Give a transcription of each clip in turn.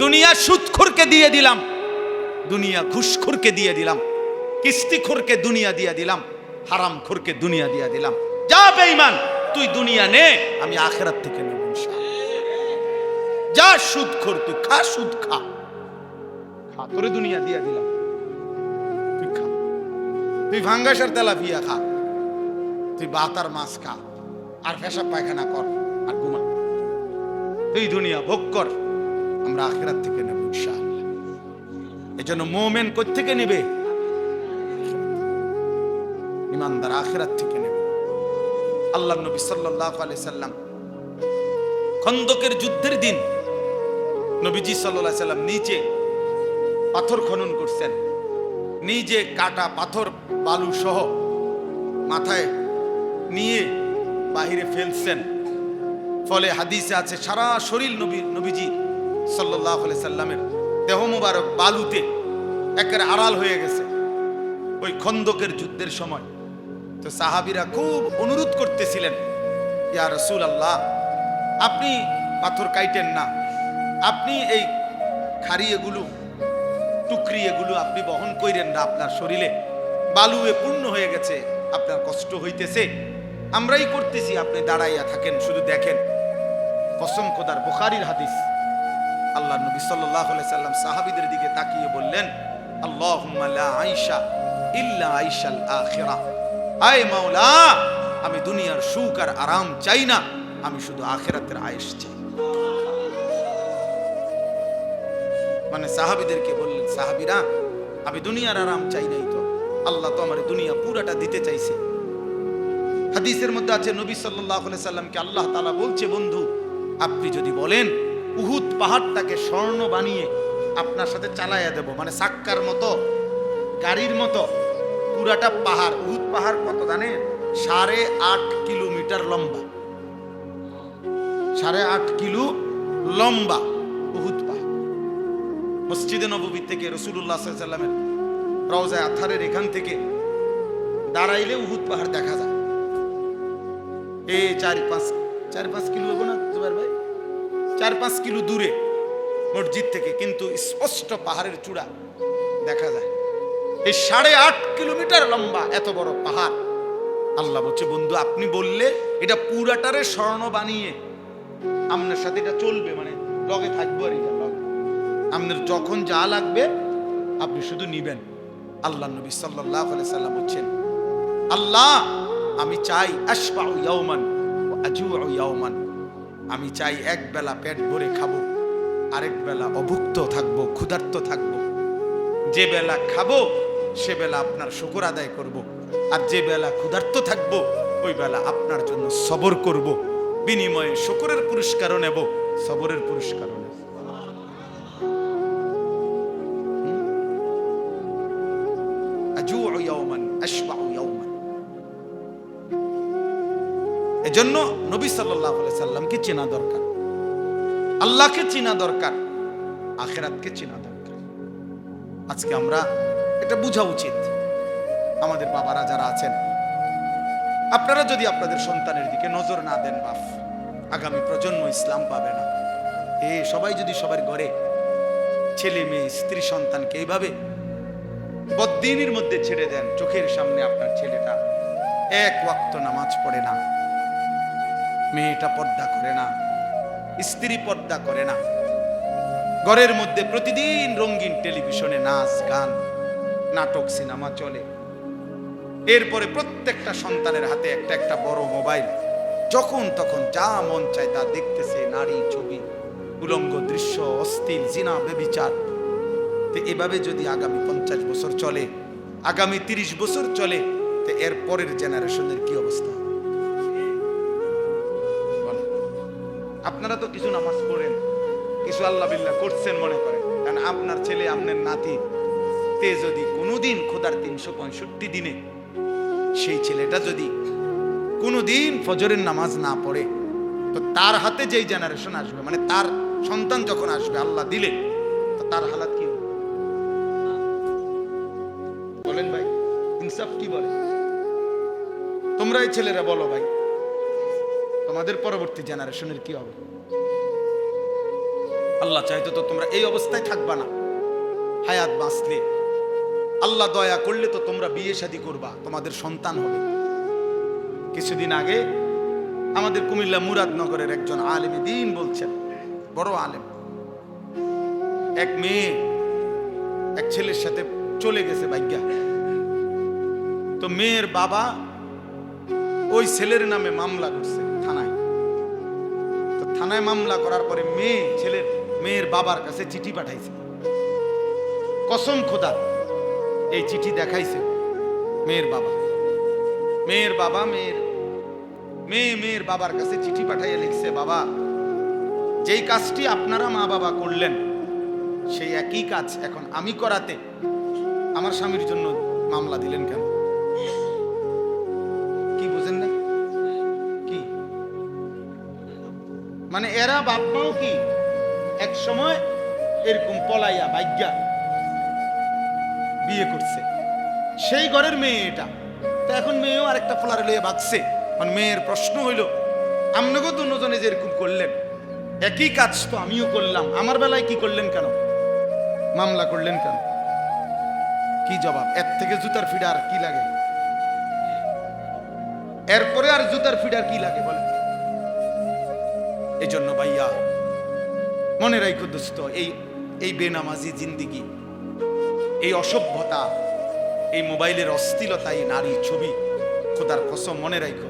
দুনিয়া সুদখোরকে দিয়ে দিলাম, দুনিয়া ঘুষখোরকে দিয়ে দিলাম, কিস্তিখোরকে দুনিয়া দিয়ে দিলাম, হারামখোরকে দুনিয়া দিয়ে দিলাম। যা বেঈমান, তুই দুনিয়া নে, আমি আখিরাত থেকে নেব ইনশাআল্লাহ। যা সুদখোর, তুই খা, সুদ খা, খা, তোরে দুনিয়া দিয়ে দিলাম, তুই খা, তুই ভাঙ্গাসার তেলাপিয়া খা, তুই বাতার মাছ খা, আর পেশাব পায়খানা কর, আর ঘুমা, তুই দুনিয়া ভোগ কর, আমরা আখিরাত থেকে নেব ইনশাআল্লাহ। এজন্য মুমিন কই থেকে নেবে? ইমানদার আখিরাত থেকে নেবে। আল্লাহর নবী সাল্লাল্লাহু আলাইহি সাল্লাম খন্দকের যুদ্ধের দিন নবীজি সাল্লাল্লাহু আলাইহি সাল্লাম নিচে পাথর খনন করছেন, নিজে কাটা পাথর বালু সহ মাথায় নিয়ে বাহিরে ফেলছেন। ফলে হাদিসে আছে সারা শরীর নবীজি সাল্লাল্লাহু আলাইহি সাল্লামের দেহ মুবারক বালুতে একেবারে আড়াল হয়ে গেছে ওই খন্দকের যুদ্ধের সময়। তো সাহাবীরা খুব অনুরোধ করতেছিলেন, ইয়া রাসূলুল্লাহ, আপনি পাথর কাইটেন না, আপনি এই খাড়ি এগুলো টুকরি এগুলো আপনি বহন কইরেন না, আপনার শরীরে বালুয়ে পূর্ণ হয়ে গেছে, আপনার কষ্ট হইতেছে, আমরাই করতেছি, আপনি দাঁড়াইয়া থাকেন, শুধু দেখেন। কসম খোদার, বুখারীর হাদিস। আল্লাহ নবী সাল্লাল্লাহু আলাইহি সাল্লাম সাহাবীদের দিকে তাকিয়ে বললেন, আল্লাহুম্মা লা আইশা ইল্লা আইশাল আখিরা। আয় মাওলা, আমি দুনিয়ার সুখ আর আরাম চাই না, আমি শুধু আখিরাতের আয়েশ চাই। মানে সাহাবীদেরকে বললেন, সাহাবীরা, আমি দুনিয়ার আরাম চাই নাই, তো আল্লাহ তো আমার দুনিয়া পুরাটা দিতে চাইছে। হাদিসের মধ্যে আছে নবী সাল্লাল্লাহু আলাইহি সাল্লামকে আল্লাহ তাআলা বলছে, বন্ধু, আপনি যদি বলেন উহুদ পাহাড়টাকে স্বর্ণ বানিয়ে আপনার সাথে চালাইয়া দেব, মানে সাক্কার মতো, গাড়ির মতো পুরাটা পাহাড়। উহুদ পাহাড় কত জানেন? 8.5 কিলোমিটার লম্বা, 8.5 কিলো লম্বা উহুদ পাহাড়। মসজিদে নববী থেকে রাসূলুল্লাহ সাল্লাল্লাহু আলাইহি সাল্লামের রওজায়ে আতহারের এখান থেকে দাঁড়াইলে উহুদ পাহাড় দেখা যায়। এই 4-5 কিলো হবে না জুবাইর ভাই? 4-5 কিলো দূরে মসজিদ থেকে, কিন্তু স্পষ্ট পাহাড়ের চূড়া দেখা যায়। এই 8.5 কিলোমিটার লম্বা এত বড় পাহাড়। আল্লাহ বলছে, বন্ধু, আপনি বললে এটা পুরাটারে স্বর্ণ বানিয়ে আপনার সাথে এটা চলবে, মানে লগে থাকবো, আর এটা লগে আপনার যখন যা লাগবে আপনি শুধু নিবেন। আল্লাহ নবী সাল্লাল্লাহু আলাইহি সাল্লাম বলছেন, আল্লাহ, আমি চাই আশবাউ ইয়াওমান ওয়া আজুউ ইয়াওমান, আমি চাই এক বেলা পেট ভরে খাবো, আরেক বেলা অভুক্ত থাকবো, ক্ষুধার্ত থাকবো। যে বেলা খাবো সে বেলা আপনার শুকর আদায় করব, আর যে বেলা ক্ষুধার্ত থাকবো ওই বেলা আপনার জন্য সবর করব, বিনিময়ে শুকরের পুরস্কারও নেব, সবরের পুরস্কারও নেব। আজুউ ইয়াওমান আশবাউ ইয়াওমান। এজন্য নবী সাল্লাল্লাহু আলাইহি সাল্লামকে চেনা দরকার, আল্লাহকে চেনা দরকার, আখিরাতকে চেনা দরকার। আজকে আমরা এটা বোঝা উচিত। আমাদের বাবারা যারা আছেন, আপনারা যদি আপনাদের সন্তানের দিকে নজর না দেন, বাপ, আগামী প্রজন্ম ইসলাম পাবে না। সবাই যদি সবার ঘরে ছেলে মেয়ে স্ত্রী সন্তানকে এইভাবে বদ্দিনের মধ্যে ছেড়ে দেন, চোখের সামনে আপনার ছেলেটা এক ওয়াক্ত নামাজ পড়ে না, মেয়েটা পর্দা করে না, স্ত্রী পর্দা করে না, ঘরের মধ্যে প্রতিদিন রঙিন টেলিভিশনে নাচ গান নাটক সিনেমা চলে, এরপরে প্রত্যেকটা সন্তানের হাতে একটা একটা বড় মোবাইল, যখন তখন যা মন চায় তা দেখতেছে, নারী ছবি, উলঙ্গ দৃশ্য, অশ্লীল, জিনা, ব্যভিচার। তো এভাবে যদি আগামী 50 বছর চলে, আগামী 30 বছর চলে, তো এর পরের জেনারেশনের কি অবস্থা? আপনারা তো কিছু নামাজ পড়েন, কিছু আল্লাহ বিল্লাহ করছেন মনে করেন, কারণ আপনার ছেলে আপনার নাতি তে যদি কোনোদিন খোদার 365 দিনে সেই ছেলেটা যদি কোনোদিন ফজরের নামাজ না পড়ে, তো তার হাতে যেই জেনারেশন আসবে, মানে তার সন্তান যখন আসবে আল্লাহ দিলে, তো তার হালাত কি হবে বলেন ভাই? ইনসাফ কি বলে? তোমরা এই ছেলেরা বলো ভাই, তোমাদের পরবর্তী জেনারেশনের কি হবে? আল্লাহ চাইতো তো তোমরা এই অবস্থায় থাকবা না। হায়াত বাঁচলে, আল্লাহ দয়া করলে তো তোমরা বিয়ে শাদী করবা, তোমাদের সন্তান হবে। কিছুদিন আগে আমাদের কুমিল্লা মুরাদনগরের একজন আলেম দ্বীন বলছেন, বড় আলেম, এক মেয়ে এক ছেলের সাথে চলে গেছে ভাগ্যা। তো মেয়ের বাবা ওই ছেলের নামে মামলা করছে থানায়। তো থানায় মামলা করার পরে মেয়ের বাবার কাছে চিঠি পাঠাইছে। কসম খোদা, এই চিঠি দেখাইছে মেয়ের বাবা। মেয়ের বাবার কাছে চিঠি পাঠাইয়া লিখছে, বাবা, যেই কাজটি আপনারা মা বাবা করলেন সেই একই কাজ এখন আমি করাতে আমার স্বামীর জন্য মামলা দিলেন কেন? কি বুঝেন না? কি মানে এরা বাপ মাও কি এক সময় এরকম পলাইয়া ভাগ্যা বিয়ে করছে, সেই ঘরের মেয়ে এটা। তো এখন মেয়েও আরেকটা ফোলারে লইয়া বাঁচছে। মেয়ের প্রশ্ন হইল, আপনাকে দুজনে যে এরকম করলেন, একই কাজ তো আমিও করলাম, আমার বেলায় কি করলেন কেন, মামলা করলেন কেন? কি জবাব? এর থেকে জুতার ফিডা আর কি লাগে? এরপরে আর জুতার ফিডা কি লাগে বলে? এই জন্য ভাইয়া মনে রাখো দোস্ত, এই বেনামাজি জিন্দিগি, এই অসভ্যতা, এই মোবাইলের অশ্লীলতা, এই নারী ছবি, খোদার কসম মনে রাখো,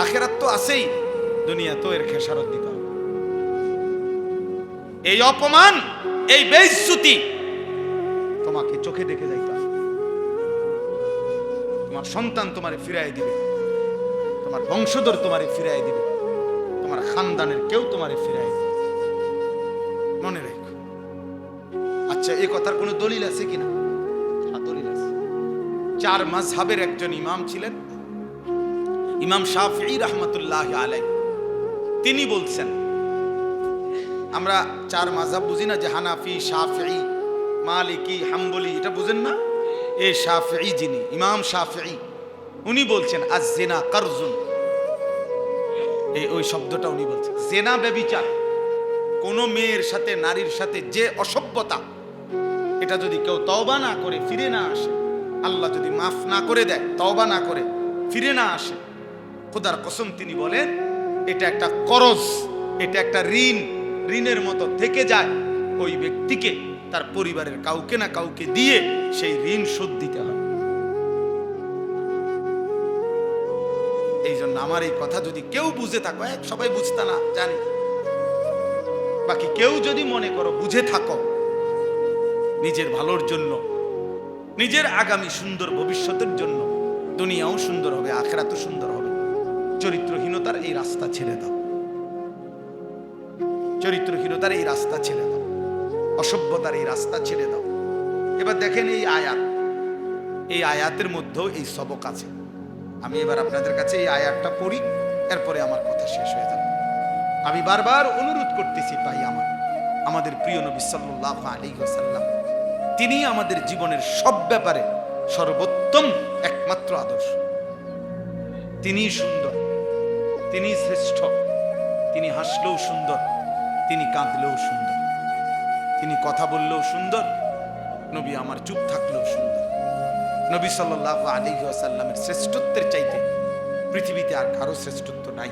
আখেরাত তো আছেই, দুনিয়া তো এর খেসারত দিতে হবে। এই অপমান, এই বেইজ্জতি তোমাকে চোখে দেখে যাইতে হবে। তোমার সন্তান তোমারে ফিরাই দিবে, তোমার বংশধর তোমারে ফিরাই দিবে, তোমার খানদানের কেউ তোমারে ফিরাই দিবে, মনে রাখো। আচ্ছা, এই কথার কোনো দলিল আছে কিনা? হ্যাঁ, দলিল আছে। 4 মাযহাবের একজন ইমাম ছিলেন, ইমাম শাফিঈ রাহমাতুল্লাহি আলাইহি। তিনি বলছেন, আমরা 4 মাযহাব বুঝি না, যে হানাফি, শাফিঈ, মালিকি, হাম্বলি, এটা বুঝেন না? এই শাফিঈ যিনি, ইমাম শাফিঈ, উনি বলছেন আয-জিনা কারজুন। ওই শব্দটা উনি বলছেন, জিনা ব্যভিচার, কোন মেয়ের সাথে, নারীর সাথে যে অসভ্যতা, এটা যদি কেউ তওবা না করে ফিরে না আসে, আল্লাহ যদি মাফ না করে দেয়, তওবা না করে ফিরে না আসে, খোদার কসম তিনি বলেন এটা একটা করজ, এটা একটা ঋণের মতো থেকে যায়। ওই ব্যক্তিকে তার পরিবারের কাউকে না কাউকে দিয়ে সেই ঋণ শোধ দিতে হয়। এই জন্য আমার এই কথা যদি কেউ বুঝে থাকো, সবাই বুঝতে না জানি, বাকি কেউ যদি মনে করো বুঝে থাকো, নিজের ভালোর জন্য, নিজের আগামী সুন্দর ভবিষ্যতের জন্য, দুনিয়াও সুন্দর হবে, আখিরাতও সুন্দর হবে, চরিত্রহীনতার এই রাস্তা ছেড়ে দাও, চরিত্রহীনতার এই রাস্তা ছেড়ে দাও, অসভ্যতার এই রাস্তা ছেড়ে দাও। এবার দেখেন এই আয়াতের মধ্যেও এই সবক আছে। আমি এবার আপনাদের কাছে এই আয়াতটা পড়ি, এরপরে আমার কথা শেষ হয়ে যাবে। আমি বারবার অনুরোধ করতেছি ভাই, আমাদের প্রিয় নবী সাল্লাল্লাহু আলাইহি ওয়াসাল্লাম, তিনি আমাদের জীবনের সব ব্যাপারে সর্বোত্তম একমাত্র আদর্শ। তিনি সুন্দর, তিনি শ্রেষ্ঠ, তিনি হাসলেও সুন্দর, তিনি কাঁদলেও সুন্দর, তিনি কথা বললেও সুন্দর, নবী আমার চুপ থাকলেও সুন্দর। নবী সাল্লাল্লাহু আলাইহি ওয়াসাল্লামের শ্রেষ্ঠত্বের চাইতে পৃথিবীতে আর কারো শ্রেষ্ঠত্ব নাই।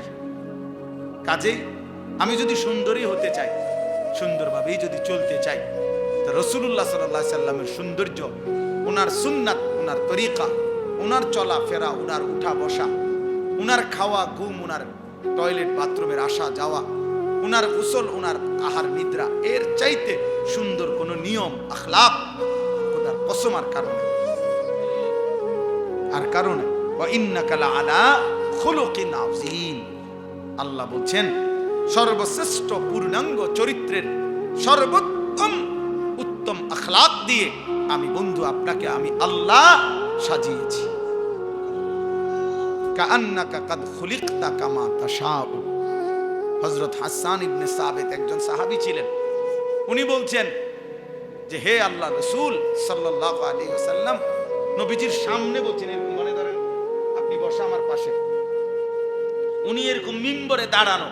কাজেই আমি যদি সুন্দরী হতে চাই, সুন্দরভাবেই যদি চলতে চাই, তো রাসূলুল্লাহ সাল্লাল্লাহু আলাইহি ওয়াসাল্লামের সৌন্দর্য, ওনার সুন্নাত, ওনার তরিকা, ওনার চলাফেরা, ওনার উঠা বসা, ওনার খাওয়া ঘুম, ওনার টয়লেট বাথরুমের আসা যাওয়া, ওনার গোসল, ওনার আহার নিদ্রা, এর চাইতে সুন্দর কোন নিয়ম আখলাক খোদার কসম আর কারণে ওয়া ইন্নাকা লাআলা খুলুকিন আযীম। আল্লাহ বলছেন সর্বশ্রেষ্ঠ পূর্ণাঙ্গ চরিত্রের সর্বোত্তম উত্তম আখলাক দিয়ে আমি বন্ধু আপনাকে আমি আল্লাহ সাজিয়েছি। কাআন্নাকা কাদ খুলিকতা কামা তাশাউ। হযরত হাসান ইবনে সাবিত একজন সাহাবী ছিলেন, উনি বলছেন যে হে আল্লাহ রাসূল সাল্লাল্লাহু আলাইহি ওয়াসাল্লাম, নবীজির সামনে বলছেন, এরকম মনে ধরেন আপনি বসা আমার পাশে, উনি এরকম মিম্বরে দাঁড়ানো,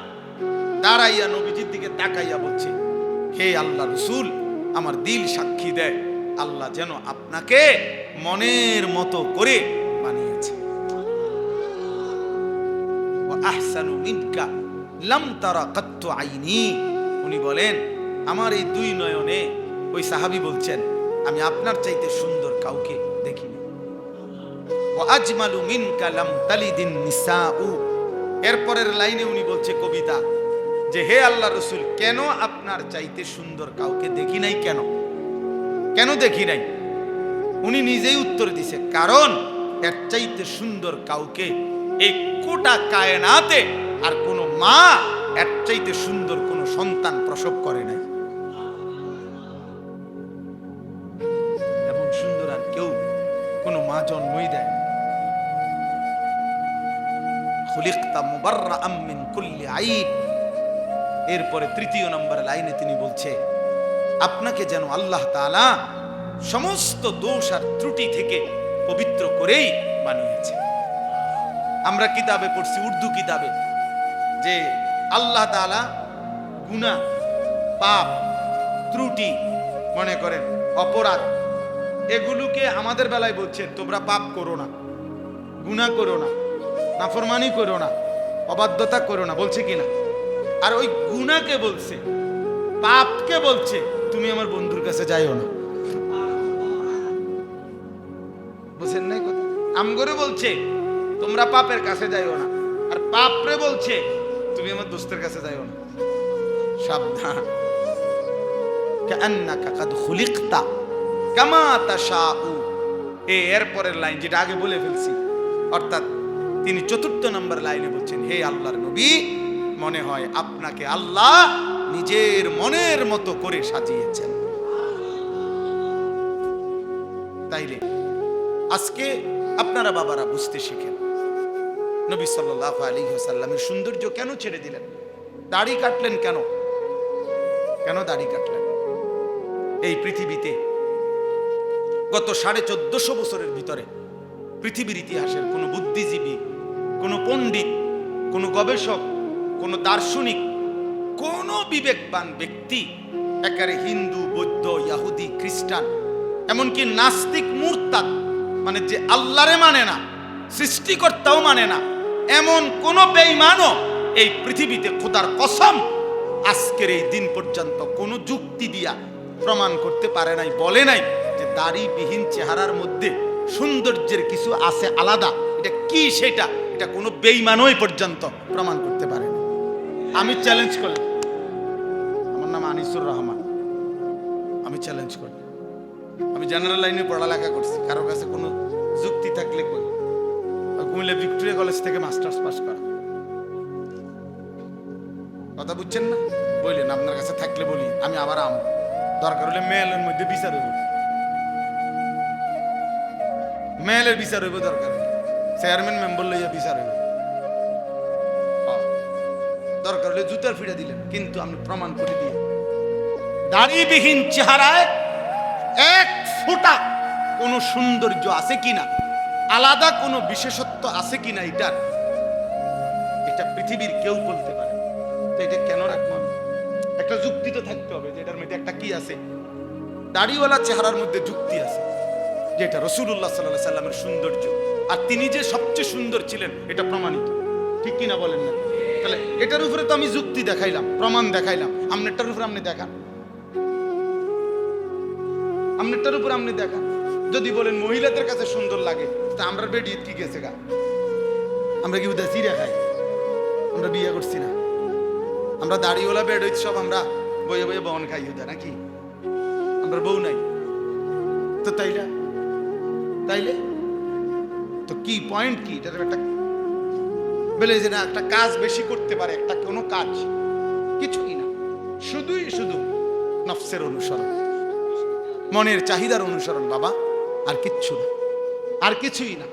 দাঁড়াইয়া নবীজির দিকে তাকাইয়া বলছে, হে আল্লাহ রসুল, আমার দিল সাক্ষী দেয় আল্লাহ যেন আপনাকে মনের মতো করে বানিয়েছে। ওয়া আহসানু মিনকা লাম তারা কাত্তু আইনি। উনি বলেন আমার এই দুই নয়নে, ওই সাহাবী বলছেন, আমি আপনার চাইতে সুন্দর কাউকে দেখিনি। ওয়া আজমালু মিনকা লাম তালিদিন নিসাউ। এরপরের লাইনে উনি বলছে কবিতা যে হে আল্লাহ রসুল, কেন আপনার চাইতে সুন্দর কাউকে দেখি নাই? কেন কেন দেখি নাই? উনি নিজেই উত্তর দিছে, কারণ এর চাইতে সুন্দর কাউকে এই গোটা কায়নাতে আর কোন মা এর চাইতে সুন্দর কোন সন্তান প্রসব করে নাই। এবং সুন্দর আর কেউ কোন মা জন্মই দেয়। খুলিকতা মুবাররাআম মিন কুল্লি আইব। এরপরে তৃতীয় নম্বর লাইনে তিনি বলছে, আপনাকে যেন আল্লাহ তাআলা সমস্ত দোষ আর ত্রুটি থেকে পবিত্র করেই বানিয়েছে। আমরা কিতাবে পড়ছি, উর্দু কিতাবে, যে আল্লাহ তাআলা গুনাহ, পাপ, ত্রুটি, মনে করেন অপরাধ, এগুলোকে আমাদের বেলায় বলছে তোমরা পাপ করো না, গুনাহ করো না, নাফরমানি করো না, অবাধ্যতা করো না, বলছে কিনা? আর ওই গুনাহকে বলছে, পাপকে বলছে তুমি আমার বন্ধুর কাছে যাইও না। বুঝেন নাই কথা? আমগরে বলছে তোমরা পাপের কাছে যাইও না, আর পাপরে বলছে তুমি আমার দোস্তের কাছে যাইও না। সাবধান। কান্নাকা কাদ খুলিকতা কামা তাশাউ। এরপরের লাইন যেটা আগে বলে ফেলছি, অর্থাৎ তিনি চতুর্থ নম্বর লাইনে বলছেন, হে আল্লাহর নবী, মনে হয় আপনাকে আল্লাহ নিজের মনের মতো করে সাজিয়েছেন। তাইলে আজকে আপনারা বাবারা বুঝতে শিখেন, নবী সাল্লাল্লাহু আলাইহি ওয়াসাল্লামের সৌন্দর্য কেন ছেড়ে দিলেন? দাড়ি কাটলেন কেন? কেন দাড়ি কাটলেন? এই পৃথিবীতে গত 1450 বছরের ভিতরে পৃথিবীর ইতিহাসের কোনো বুদ্ধিজীবী, কোনো পণ্ডিত, কোনো গবেষক, কোনো দার্শনিক, কোনো বিবেকবান ব্যক্তি, একেবারে হিন্দু, বৌদ্ধ, ইহুদি, খ্রিস্টান, এমনকি নাস্তিক, মুরতাদ, মানে যে আল্লাহরে মানে না, সৃষ্টিকর্তাও মানে না, এমন কোন বেঈমানও এই পৃথিবীতে খোদার কসম আজকের এই দিন পর্যন্ত কোনো যুক্তি দিয়া প্রমাণ করতে পারে নাই, বলে নাই যে দাড়িবিহীন চেহারার মধ্যে সৌন্দর্যের কিছু আছে আলাদা। এটা কি সেটা? এটা কোনো বেঈমানই পর্যন্ত প্রমাণ করতে পারে না। আমি চ্যালেঞ্জ করলাম, আমার নাম আনিসুর রহমান, আমি চ্যালেঞ্জ করি, আমি জেনারেল লাইনে পড়ালেখা করছি, কারো কাছে কোনো যুক্তি থাকলে কই। কুমিল্লা ভিক্টোরিয়া কলেজ থেকে মাস্টার্স পাস করা, কথা বুঝছেন না? বললেন আপনার কাছে থাকলে বলি, আমি আবার দরকার হলে মেয়েলের মধ্যে বিচার হইব, মেয়েলের বিচার হইব, দরকার চেয়ারম্যান মেম্বার লইয়া বিচার হইব, দরকার হলে জুতার ফিরে দিলেন, কিন্তু আমি প্রমাণ করে দিয়ে দাড়িবিহীন চেহারায় এক ফোঁটা কোনো সৌন্দর্য আছে কিনা, আলাদা কোনো বিশেষত্ব আছে কিনা, এটা পৃথিবীর কেউ বলতে পারে। তো এটা কেন রাখবো? একটা যুক্তি তো থাকতে হবে যে এটার মধ্যে একটা কি আছে। দাড়িওয়ালা চেহারার মধ্যে যুক্তি আছে, যেটা রাসূলুল্লাহ সাল্লাল্লাহু আলাইহি সাল্লামের সৌন্দর্য, আর তিনি যে সবচেয়ে সুন্দর ছিলেন এটা প্রমাণিত, ঠিক কিনা বলেন না? তাহলে এটার উপরে তো আমি যুক্তি দেখাইলাম, প্রমাণ দেখাইলাম, আপনারটার উপরে আপনি দেখান, আপনারটার উপরে আপনি দেখান। যদি বলেন মহিলাদের কাছে সুন্দর লাগে, তা আমরা বেডিয়ে কি গেছে গা? আমরা কি উদা চিরা খাই? আমরা বিয়ে করছি না, আমরা দাড়িওয়ালা বেড হইছি সব, আমরা বইয়ে বইয়ে বন খাই উদা নাকি? আমরা বউ নাই তো, তাইলে তো কি পয়েন্ট কি? এটা একটা বলে যে না একটা কাজ বেশি করতে পারে, একটা কোনো কাজ কিছুই না, শুধু নফসের অনুসরণ, মনের চাহিদার অনুসরণ বাবা, আর কিচ্ছু না, আর কিছুই না।